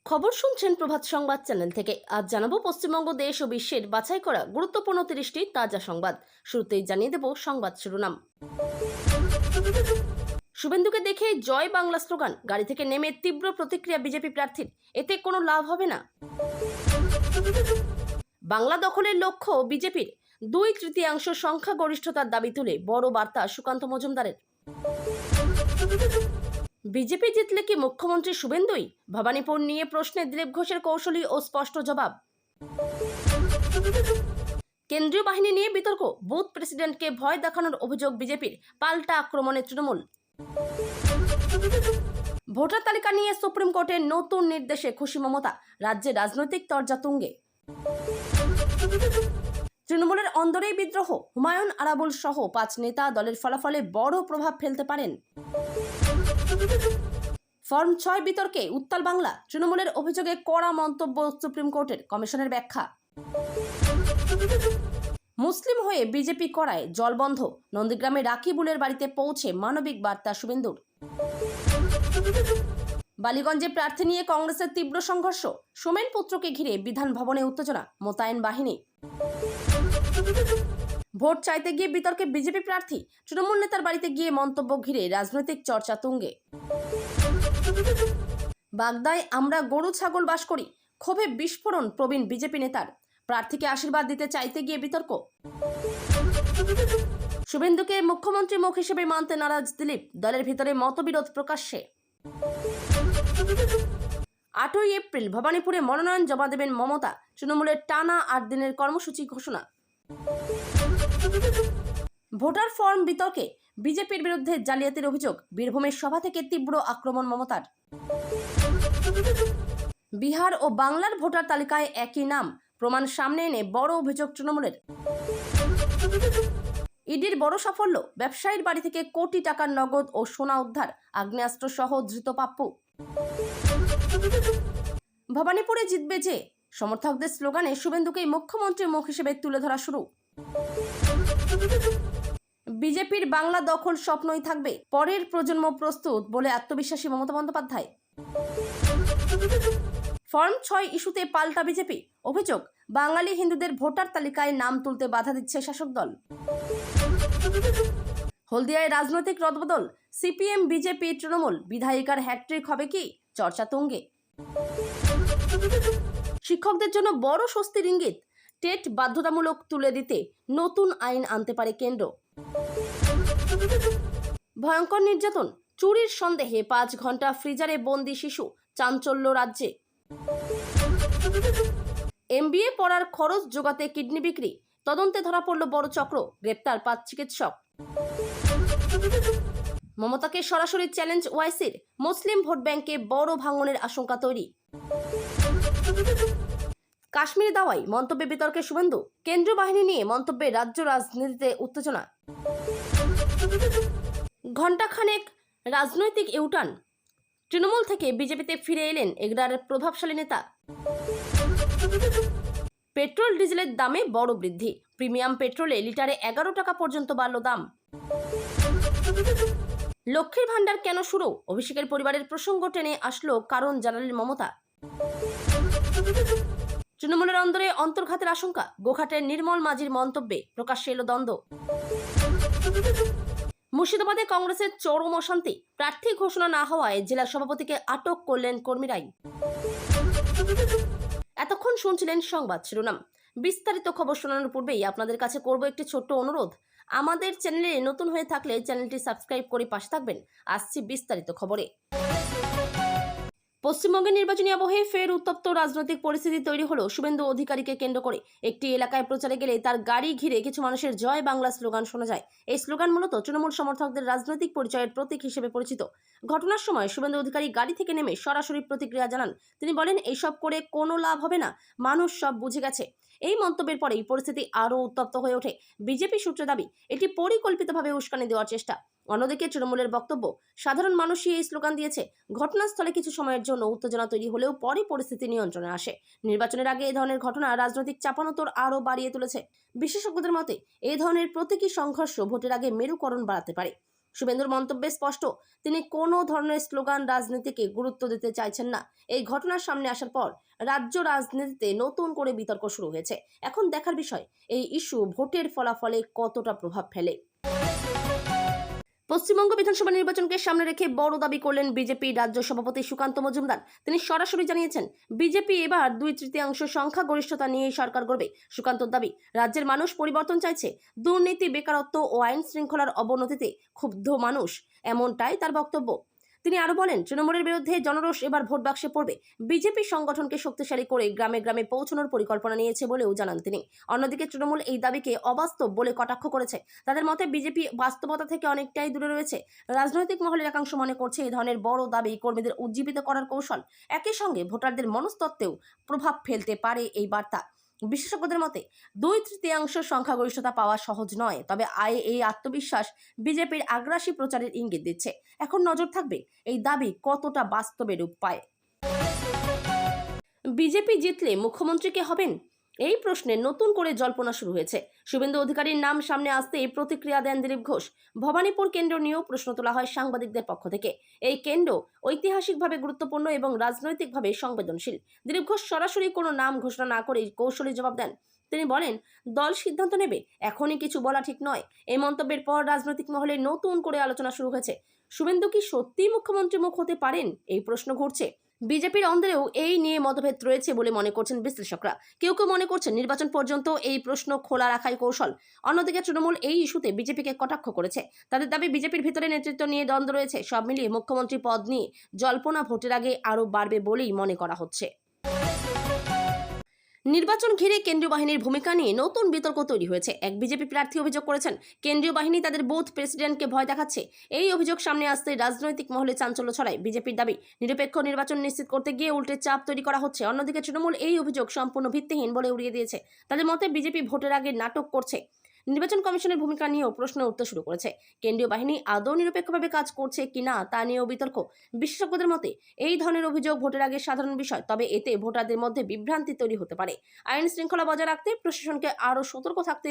খবর শুনছেন প্রভাত সংবাদ চ্যানেল থেকে। আজ জানাবো পশ্চিমবঙ্গ দেশ ও বিশ্বের বাছাই করা গুরুত্বপূর্ণ 30টি তাজা সংবাদ। শুরুতেই জানিয়ে দেব সংবাদ শিরোনাম। শুভেন্দুকে দেখে জয় বাংলা স্লোগান, গাড়ি থেকে নেমে তীব্র প্রতিক্রিয়া বিজেপি প্রার্থীর, এতে কোনো লাভ হবে না। বাংলা দখলের লক্ষ্য বিজেপির, 2/3 সংখ্যাগরিষ্ঠতার দাবি তুলে বড় বার্তা সুকান্ত মজুমদারের। বিজেপি জিতলে কি মুখ্যমন্ত্রী শুভেন্দুই? ভবানীপুর নিয়ে প্রশ্নে দিলীপ ঘোষের কৌশলী ও স্পষ্ট জবাব। কেন্দ্রীয় বাহিনী নিয়ে বিতর্ক, বুথ প্রেসিডেন্টকে ভয় দেখানোর অভিযোগ বিজেপির, পাল্টা আক্রমণে তৃণমূল। ভোটার তালিকা নিয়ে সুপ্রিম কোর্টের নতুন নির্দেশে খুশি মমতা, রাজ্যে রাজনৈতিক তরজা তুঙ্গে। তৃণমূলের অন্দরেই বিদ্রোহ, হুমায়ুন আরাবুল সহ 5 নেতা দলের ফলাফলে বড় প্রভাব ফেলতে পারেন। ফর্ম 6 বিতর্কে উত্তাল বাংলা, তৃণমূলের অভিযোগে কড়া মন্তব্য সুপ্রিম কোর্টের, কমিশনের ব্যাখ্যা। মুসলিম হয়ে বিজেপি করায় জলবন্ধ, নন্দীগ্রামে রাকিবুলের বাড়িতে পৌঁছে মানবিক বার্তা শুভেন্দুর। বালিগঞ্জে প্রার্থী নিয়ে কংগ্রেসের তীব্র সংঘর্ষ, সোমেন পুত্রকে ঘিরে বিধান ভবনে উত্তেজনা, মোতায়েন বাহিনী। ভোট চাইতে গিয়ে বিতর্কে বিজেপি প্রার্থী, তৃণমূল নেতার বাড়িতে গিয়ে মন্তব্য ঘিরে রাজনৈতিক চর্চা তুঙ্গে। বাগদায় আমরা গরু ছাগল বাস করি, ক্ষোভে বিস্ফোরণ প্রবীণ বিজেপি নেতার, প্রার্থীকে আশীর্বাদ দিতে চাইতে গিয়ে বিতর্ক। শুভেন্দুকে মুখ্যমন্ত্রী মুখ হিসেবে মানতে নারাজ দিলীপ, দলের ভিতরে মতবিরোধ প্রকাশ্যে। 8ই এপ্রিল ভবানীপুরে মনোনয়ন জমা দেবেন মমতা, তৃণমূলের টানা 8 দিনের কর্মসূচি ঘোষণা। ভোটার ফর্ম বিতর্কে বিজেপির বিরুদ্ধে জালিয়াতির অভিযোগ, বীরভূমের সভা থেকে তীব্র আক্রমণ মমতার। বিহার ও বাংলার ভোটার তালিকায় একই নাম, প্রমাণ সামনে এনে বড় অভিযোগ তৃণমূলের। ইডির বড় সাফল্য, ব্যবসায়ীর বাড়ি থেকে কোটি টাকার নগদ ও সোনা উদ্ধার, আগ্নেয়াস্ত্র সহ ধৃত পাপ্পু। ভবানীপুরে জিতবে যে, সমর্থকদের স্লোগানে শুভেন্দুকেই মুখ্যমন্ত্রীর মুখ হিসেবে তুলে ধরা শুরু। বিজেপির বাংলা দখল স্বপ্নই থাকবে, পরের প্রজন্ম প্রস্তুত বলে আত্মবিশ্বাসী মমতা বন্দ্যোপাধ্যায়। ফর্ম 6 ইস্যুতে পাল্টা বিজেপি, অভিযোগ বাঙালি হিন্দুদের ভোটার তালিকায় নাম তুলতে বাধা দিচ্ছে শাসক দল। হলদিয়ায় রাজনৈতিক রদবদল, সিপিএম বিজেপি তৃণমূল, বিধায়িকার হ্যাট্রিক হবে কি, চর্চা তুঙ্গে। শিক্ষকদের জন্য বড় স্বস্তির ইঙ্গিত, টেট বাধ্যতামূলক তুলে দিতে নতুন আইন আনতে পারে কেন্দ্র। ভয়ঙ্কর নির্যাতন, চুরির সন্দেহে 5 ঘন্টা ফ্রিজারে বন্দি শিশু, চাঞ্চল্য রাজ্যে। MBA পড়ার খরচ জোগাতে কিডনি বিক্রি, তদন্তে ধরা পড়ল বড় চক্র, গ্রেপ্তার 5 চিকিৎসক। মমতাকে সরাসরি চ্যালেঞ্জ ওয়াইসির, মুসলিম ভোট ব্যাংকে বড় ভাঙনের আশঙ্কা তৈরি। কাশ্মীর দাওয়াই মন্তব্যে বিতর্কে শুভেন্দু, কেন্দ্রীয় বাহিনী নিয়ে মন্তব্যে রাজ্য রাজনীতিতে উত্তেজনা। ঘণ্টাখানেক রাজনৈতিক ইউটার্ন, তৃণমূল থেকে বিজেপিতে ফিরে এলেন এগরার প্রভাবশালী নেতা। পেট্রোল ডিজেলের দামে বড় বৃদ্ধি, প্রিমিয়াম পেট্রোলে লিটারে 11 টাকা পর্যন্ত বাড়ল দাম। লক্ষ্মীর ভান্ডার কেন শুরু, অভিষেকের পরিবারের প্রসঙ্গ টেনে আসলো, কারণ জানালেন মমতা। তৃণমূলের অন্দরে অন্তর্ঘাতের আশঙ্কা, গোঘাটের নির্মল মাঝির মন্তব্যে প্রকাশ্যে এলো দ্বন্দ্ব। মুর্শিদাবাদে কংগ্রেসের চরম অশান্তি, প্রার্থী ঘোষণা না হওয়ায় জেলা সভাপতিকে আটক করলেন কর্মীরাই। এতক্ষণ শুনছিলেন সংবাদ শিরোনাম। বিস্তারিত খবর শোনানোর পূর্বেই আপনাদের কাছে করব একটি ছোট্ট অনুরোধ, আমাদের চ্যানেলে নতুন হয়ে থাকলে চ্যানেলটি সাবস্ক্রাইব করে পাশে থাকবেন। আসছি বিস্তারিত খবরে। পশ্চিমবঙ্গের নির্বাচনী আবহে ফের উত্তপ্ত রাজনৈতিক পরিস্থিতি তৈরি হলো শুভেন্দু অধিকারীকে কেন্দ্র করে। একটি এলাকায় প্রচারে গেলে তার গাড়ি ঘিরে কিছু মানুষের জয় বাংলা স্লোগান শোনা যায়। এই স্লোগান মূলত তৃণমূল সমর্থকদের রাজনৈতিক পরিচয়ের প্রতীক হিসেবে পরিচিত। ঘটনার সময় শুভেন্দু অধিকারী গাড়ি থেকে নেমে সরাসরি প্রতিক্রিয়া জানান। তিনি বলেন, এইসব করে কোনো লাভ হবে না, মানুষ সব বুঝে গেছে। এই মন্তব্যের পরেই পরিস্থিতি আরও উত্তপ্ত হয়ে ওঠে। বিজেপি সূত্রে দাবি, এটি পরিকল্পিতভাবে উস্কানি দেওয়ার চেষ্টা। অন্যদিকে তৃণমূলের বক্তব্য, সাধারণ মানুষই এই স্লোগান দিয়েছে। ঘটনাস্থলে কিছু সময়ের জন্য উত্তেজনা তৈরি হলেও পরে পরিস্থিতি নিয়ন্ত্রণে আসে। নির্বাচনের আগে এই ধরনের ঘটনা রাজনৈতিক চাপানোতর আরও বাড়িয়ে তুলেছে। বিশেষজ্ঞদের মতে, এই ধরনের প্রতীকী সংঘর্ষ ভোটের আগে মেরুকরণ বাড়াতে পারে। শুভেন্দুর মন্তব্যে স্পষ্ট, তিনি কোনো ধরনের স্লোগান রাজনীতিকে গুরুত্ব দিতে চাইছেন না। এই ঘটনার সামনে আসার পর রাজ্য রাজনীতিতে নতুন করে বিতর্ক শুরু হয়েছে। এখন দেখার বিষয় এই ইস্যু ভোটের ফলাফলে কতটা প্রভাব ফেলে। পশ্চিমবঙ্গ বিধানসভা নির্বাচনকে সামনে রেখে বড় দাবি করলেন বিজেপি রাজ্য সভাপতি সুকান্ত মজুমদার। তিনি সরাসরি জানিয়েছেন, বিজেপি এবার 2/3 সংখ্যাগরিষ্ঠতা নিয়ে সরকার গড়বে। সুকান্তর দাবি, রাজ্যের মানুষ পরিবর্তন চাইছে। দুর্নীতি, বেকারত্ব ও আইন শৃঙ্খলার অবনতিতে ক্ষুব্ধ মানুষ, এমনটাই তার বক্তব্য। তিনি আরো বলেন, তৃণমূলের বিরুদ্ধে জনরোষ এবার ভোট বাক্সে পড়বে। বিজেপি সংগঠনকে শক্তিশালী করে গ্রামে গ্রামে পৌঁছানোর পরিকল্পনা নিয়েছে বলেও জানান তিনি। অন্যদিকে তৃণমূল এই দাবিকে অবাস্তব বলে কটাক্ষ করেছে। তাদের মতে বিজেপি বাস্তবতা থেকে অনেকটাই দূরে রয়েছে। রাজনৈতিক মহলের একাংশ মনে করছে এই ধরনের বড় দাবি কর্মীদের উজ্জীবিত করার কৌশল। একই সঙ্গে ভোটারদের মনস্তত্ত্বেও প্রভাব ফেলতে পারে এই বার্তা। বিশেষজ্ঞদের মতে 2/3 সংখ্যাগরিষ্ঠতা পাওয়া সহজ নয়, তবে এই আত্মবিশ্বাস বিজেপির আগ্রাসী প্রচারের ইঙ্গিত দিচ্ছে। এখন নজর থাকবে এই দাবি কতটা বাস্তবে রূপ পায়। বিজেপি জিতলে মুখ্যমন্ত্রী কে হবেন? এই প্রশ্নে নতুন করে জল্পনা শুরু হয়েছে। শুভেন্দু অধিকারীর নাম সামনে আসতেই প্রতিক্রিয়া দেন দিলীপ ঘোষ। ভবানীপুর কেন্দ্র নিয়েও প্রশ্ন তোলা হয় সাংবাদিকদের পক্ষ থেকে। এই কেন্দ্র ঐতিহাসিকভাবে গুরুত্বপূর্ণ এবং রাজনৈতিকভাবে সংবেদনশীল। দিলীপ ঘোষ সরাসরি কোনো নাম ঘোষণা না করে কৌশলী জবাব দেন। তিনি বলেন, দল সিদ্ধান্ত নেবে, এখনই কিছু বলা ঠিক নয়। এই মন্তব্যের পর রাজনৈতিক মহলে নতুন করে আলোচনা শুরু হয়েছে। শুভেন্দু কি সত্যিই মুখ্যমন্ত্রী মুখ হতে পারেন? এই প্রশ্ন ঘুরছে। বিজেপির অন্দরেও এই নিয়ে মতভেদ রয়েছে বলে মনে করছেন বিশ্লেষকরা। কেউ কেউ মনে করছেন নির্বাচন পর্যন্ত এই প্রশ্ন খোলা রাখাই কৌশল। অন্যদিকে তৃণমূল এই ইস্যুতে বিজেপিকে কটাক্ষ করেছে। তাদের দাবি, বিজেপির ভিতরে নেতৃত্ব নিয়ে দ্বন্দ্ব রয়েছে। সব মিলিয়ে মুখ্যমন্ত্রী পদ নিয়ে জল্পনা ভোটের আগে আরও বাড়বে বলেই মনে করা হচ্ছে। নির্বাচন ঘিরে কেন্দ্রীয় বাহিনীর ভূমিকা নিয়ে নতুন বিতর্ক তৈরি হয়েছে। এক বিজেপি প্রার্থী অভিযোগ করেছেন, কেন্দ্রীয় বাহিনী তাদের বুথ প্রেসিডেন্টকে ভয় দেখাচ্ছে। এই অভিযোগ সামনে আসতে রাজনৈতিক মহলে চাঞ্চল্য ছড়ায়। বিজেপির দাবি, নিরপেক্ষ নির্বাচন নিশ্চিত করতে গিয়ে উল্টে চাপ তৈরি করা হচ্ছে। অন্যদিকে তৃণমূল এই অভিযোগ সম্পূর্ণ ভিত্তিহীন বলে উড়িয়ে দিয়েছে। তাদের মতে বিজেপি ভোটের আগে নাটক করছে। নির্বাচন কমিশনের ভূমিকা নিয়েও প্রশ্ন উঠতে শুরু করেছে। কেন্দ্রীয় বাহিনী আদৌ নিরপেক্ষভাবে কাজ করছে কিনা তা নিয়েও বিতর্ক। বিশেষজ্ঞদের মতে এই ধরনের অভিযোগ ভোটের আগে সাধারণ বিষয়, তবে এতে ভোটারদের মধ্যে বিভ্রান্তি তৈরি হতে পারে। আইন শৃঙ্খলা বজায় রাখতে প্রশাসনকে আরও সতর্ক থাকতে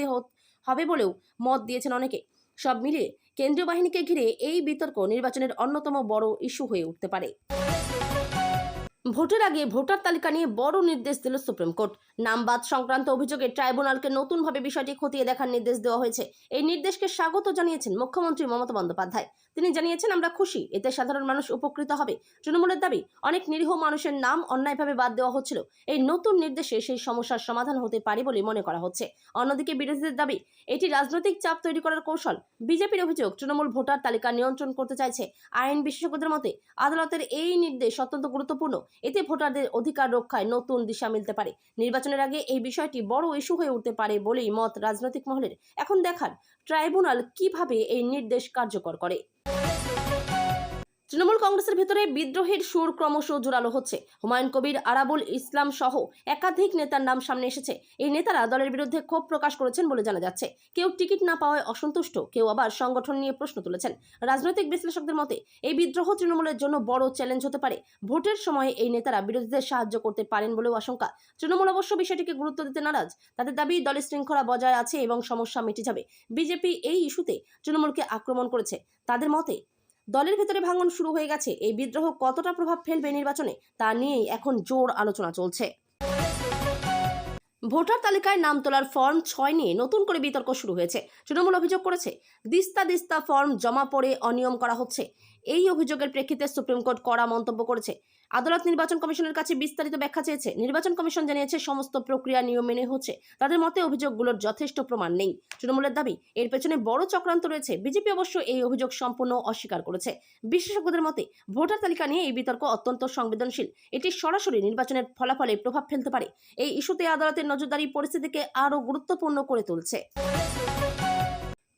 হবে বলেও মত দিয়েছেন অনেকে। সব মিলিয়ে কেন্দ্রীয় বাহিনীকে ঘিরে এই বিতর্ক নির্বাচনের অন্যতম বড় ইস্যু হয়ে উঠতে পারে। ভোটের আগে ভোটার তালিকা নিয়ে বড় নির্দেশ দিল সুপ্রিম কোর্ট। নাম বাদ সংক্রান্ত অভিযোগে ট্রাইব্যুনালকে নতুনভাবে বিষয়টি খতিয়ে দেখার নির্দেশ দেওয়া হয়েছে। এই নির্দেশকে স্বাগত জানিয়েছেন মুখ্যমন্ত্রী মমতা বন্দ্যোপাধ্যায়। তিনি জানিয়েছেন, আমরা খুশি, এতে সাধারণ মানুষ উপকৃত হবে। তৃণমূলের দাবি, অনেক নিরীহ মানুষের নাম অন্যায়ভাবে বাদ দেওয়া হচ্ছিল। এই নতুন নির্দেশে সেই সমস্যার সমাধান হতে পারে বলে মনে করা হচ্ছে। অন্যদিকে বিরোধীদের দাবি, এটি রাজনৈতিক চাপ তৈরি করার কৌশল। বিজেপির অভিযোগ, তৃণমূল ভোটার তালিকা নিয়ন্ত্রণ করতে চাইছে। আইন বিশেষজ্ঞদের মতে আদালতের এই নির্দেশ অত্যন্ত গুরুত্বপূর্ণ। এতে ভোটারদের অধিকার রক্ষায় নতুন দিশা মিলতে পারে। নির্বাচনের আগে এই বিষয়টি বড় ইস্যু হয়ে উঠতে পারে বলেই মত রাজনৈতিক মহলের। এখন দেখার, ট্রাইব্যুনাল কিভাবে এই নির্দেশ কার্যকর করে। তৃণমূল কংগ্রেসের ভিতরে বিদ্রোহের সুর ক্রমশ জোরালো হচ্ছে। হুমায়ুন কবির, আরাবুল ইসলাম সহ একাধিক নেতার নাম সামনে এসেছে। এই নেতারা দলের বিরুদ্ধে ক্ষোভ প্রকাশ করেছেন বলে জানা যাচ্ছে। কেউ টিকিট না পাওয়ায় অসন্তুষ্ট, কেউ আবার সংগঠন নিয়ে প্রশ্ন তুলেছেন। রাজনৈতিক বিশ্লেষকদের মতে এই বিদ্রোহ তৃণমূলের জন্য বড় চ্যালেঞ্জ হতে পারে। ভোটের সময় এই নেতারা বিরোধীদের সাহায্য করতে পারেন বলেও আশঙ্কা। তৃণমূল অবশ্য বিষয়টিকে গুরুত্ব দিতে নারাজ। তাদের দাবি, দলের শৃঙ্খলা বজায় আছে এবং সমস্যা মিটে যাবে। বিজেপি এই ইস্যুতে তৃণমূলকে আক্রমণ করেছে। তাদের মতে দলের ভেতরে ভাঙন শুরু হয়ে গেছে। এই বিদ্রোহ কতটা প্রভাব ফেলবে নির্বাচনে তা নিয়েই এখন জোর আলোচনা চলছে। ভোটার তালিকায় নাম তোলার ফর্ম 6 নিয়ে নতুন করে বিতর্ক শুরু হয়েছে। তৃণমূল অভিযোগ করেছে, দিস্তা ফর্ম জমা পড়ে অনিয়ম করা হচ্ছে। এই অভিযোগের প্রেক্ষিতে সুপ্রিম কোর্ট কড়া মন্তব্য করেছে। আদালত নির্বাচন কমিশনের কাছে বিস্তারিত ব্যাখ্যা চেয়েছে। নির্বাচন কমিশন জানিয়েছে সমস্ত প্রক্রিয়া নিয়ম মেনে হচ্ছে। তাদের মতে অভিযোগগুলোর যথেষ্ট প্রমাণ নেই। তৃণমূলের দাবি, এর পেছনে বড় চক্রান্ত রয়েছে। বিজেপি অবশ্য এই অভিযোগ সম্পূর্ণ অস্বীকার করেছে। বিশেষজ্ঞদের মতে ভোটার তালিকা নিয়ে এই বিতর্ক অত্যন্ত সংবেদনশীল। এটি সরাসরি নির্বাচনের ফলাফলে প্রভাব ফেলতে পারে। এই ইস্যুতে আদালতের নজরদারি পরিস্থিতিকে আরও গুরুত্বপূর্ণ করে তুলছে।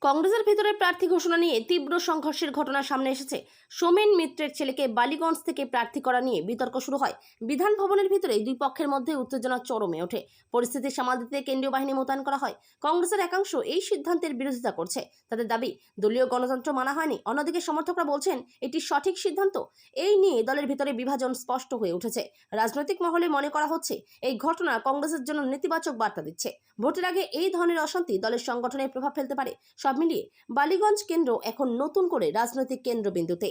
কংগ্রেসের ভিতরে প্রার্থী ঘোষণা নিয়ে তীব্র সংঘর্ষের ঘটনা সামনে এসেছে। সোমেন মিত্রের ছেলেকে বালিগঞ্জ থেকে প্রার্থী করা নিয়ে বিতর্ক শুরু হয়। বিধান ভবনের ভিতরে দুই পক্ষের মধ্যে উত্তেজনা চরমে ওঠে। পরিস্থিতি সামাল দিতে কেন্দ্রীয় বাহিনী মোতায়েন করা হয়। কংগ্রেসের একাংশ এই সিদ্ধান্তের বিরোধিতা করছে। তাদের দাবি, দলীয় গণতন্ত্র মানা হয়নি। অন্যদিকে সমর্থকরা বলছেন এটি সঠিক সিদ্ধান্ত। এই নিয়ে দলের ভিতরে বিভাজন স্পষ্ট হয়ে উঠেছে। রাজনৈতিক মহলে মনে করা হচ্ছে এই ঘটনা কংগ্রেসের জন্য নেতিবাচক বার্তা দিচ্ছে। ভোটের আগে এই ধরনের অশান্তি দলের সংগঠনে প্রভাব ফেলতে পারে। সব মিলিয়ে বালিগঞ্জ কেন্দ্র এখন নতুন করে রাজনৈতিক কেন্দ্রবিন্দুতে।